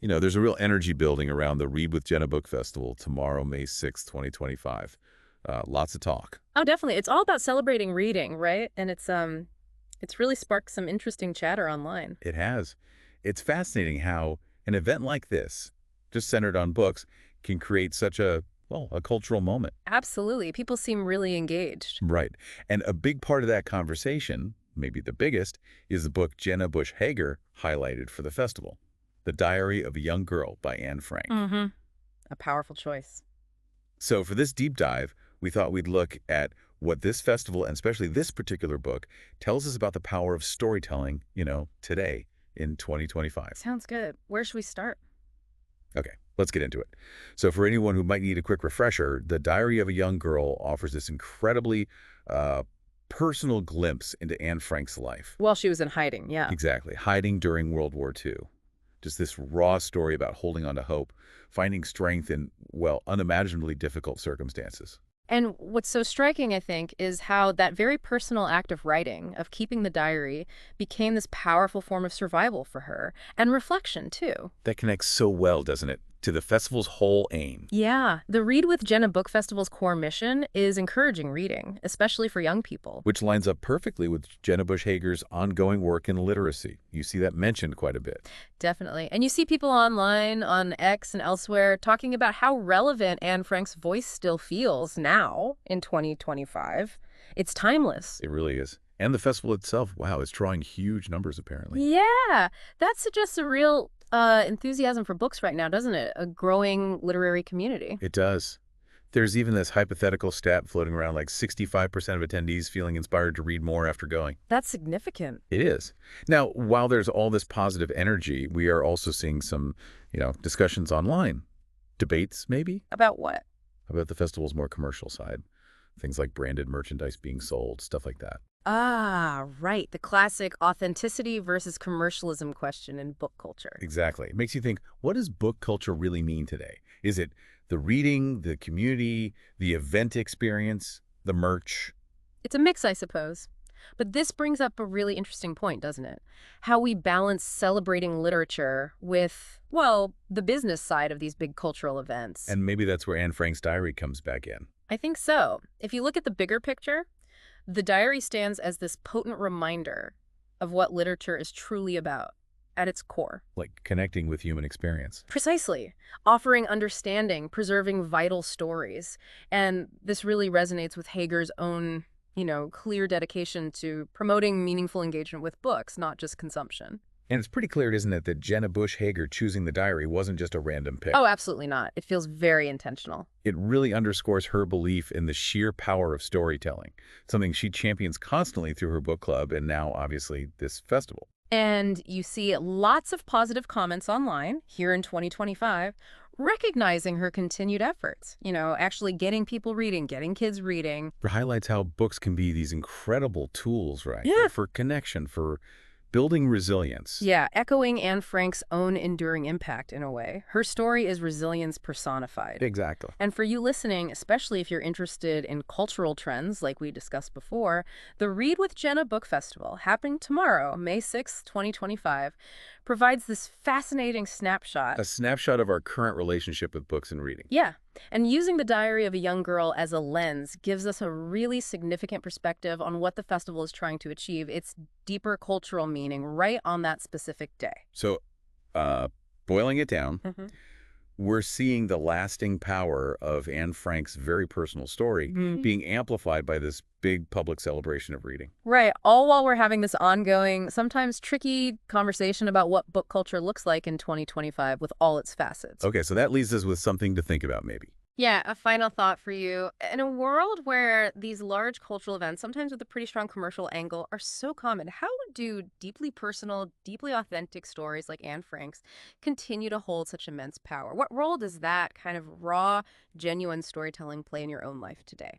There's a real energy building around the Read with Jenna Book Festival tomorrow, May 6th, 2025. Lots of talk. Oh, definitely. It's all about celebrating reading, right? And it's really sparked some interesting chatter online. It has. It's fascinating how an event like this, just centered on books, can create such a cultural moment. Absolutely. People seem really engaged. Right. And a big part of that conversation, maybe the biggest, is the book Jenna Bush Hager highlighted for the festival, The Diary of a Young Girl by Anne Frank. Mm-hmm. A powerful choice. So for this deep dive, we thought we'd look at what this festival, and especially this particular book, tells us about the power of storytelling, today in 2025. Sounds good. Where should we start? Okay, let's get into it. So for anyone who might need a quick refresher, The Diary of a Young Girl offers this incredibly uh, personal glimpse into Anne Frank's life. While she was in hiding, yeah. Exactly, hiding during World War II. Just this raw story about holding on to hope, finding strength in, well, unimaginably difficult circumstances. And what's so striking, I think, is how that very personal act of writing, of keeping the diary, became this powerful form of survival for her, and reflection, too. That connects so well, doesn't it, to the festival's whole aim. Yeah, the Read with Jenna Book Festival's core mission is encouraging reading, especially for young people. Which lines up perfectly with Jenna Bush Hager's ongoing work in literacy. You see that mentioned quite a bit. Definitely. And you see people online, on X and elsewhere, talking about how relevant Anne Frank's voice still feels now in 2025. It's timeless. It really is. And the festival itself, wow, is drawing huge numbers apparently. Yeah, that suggests a real enthusiasm for books right now, doesn't it? A growing literary community. It does. There's even this hypothetical stat floating around like 65% of attendees feeling inspired to read more after going. That's significant. It is. Now, while there's all this positive energy, we are also seeing some, discussions online. Debates, maybe, About what? about the festival's more commercial side. Things like branded merchandise being sold, stuff like that. Ah, right. The classic authenticity versus commercialism question in book culture. Exactly. It makes you think, what does book culture really mean today? Is it the reading, the community, the event experience, the merch? It's a mix, I suppose. But this brings up a really interesting point, doesn't it? How we balance celebrating literature with, well, the business side of these big cultural events. And maybe that's where Anne Frank's diary comes back in. I think so. If you look at the bigger picture, the diary stands as this potent reminder of what literature is truly about at its core. Like connecting with human experience. Precisely. Offering understanding, preserving vital stories. And this really resonates with Hager's own, clear dedication to promoting meaningful engagement with books, not just consumption. And it's pretty clear, isn't it, that Jenna Bush Hager choosing the diary wasn't just a random pick. Oh, absolutely not. It feels very intentional. It really underscores her belief in the sheer power of storytelling, something she champions constantly through her book club and now, obviously, this festival. And you see lots of positive comments online here in 2025 recognizing her continued efforts, actually getting people reading, getting kids reading. It highlights how books can be these incredible tools, right? Yeah. For connection, for building resilience. Yeah, echoing Anne Frank's own enduring impact in a way. Her story is resilience personified. Exactly. And for you listening, especially if you're interested in cultural trends like we discussed before, the Read with Jenna Book Festival, happening tomorrow, May 6th, 2025, provides this fascinating snapshot. A snapshot of our current relationship with books and reading. Yeah, and using the diary of a young girl as a lens gives us a really significant perspective on what the festival is trying to achieve, its deeper cultural meaning right on that specific day. So, boiling it down, Mm-hmm. we're seeing the lasting power of Anne Frank's very personal story being amplified by this big public celebration of reading. Right, all while we're having this ongoing, sometimes tricky conversation about what book culture looks like in 2025 with all its facets. Okay, so that leaves us with something to think about, maybe. Yeah, a final thought for you. In a world where these large cultural events, sometimes with a pretty strong commercial angle, are so common, how do deeply personal, deeply authentic stories like Anne Frank's continue to hold such immense power? What role does that kind of raw, genuine storytelling play in your own life today?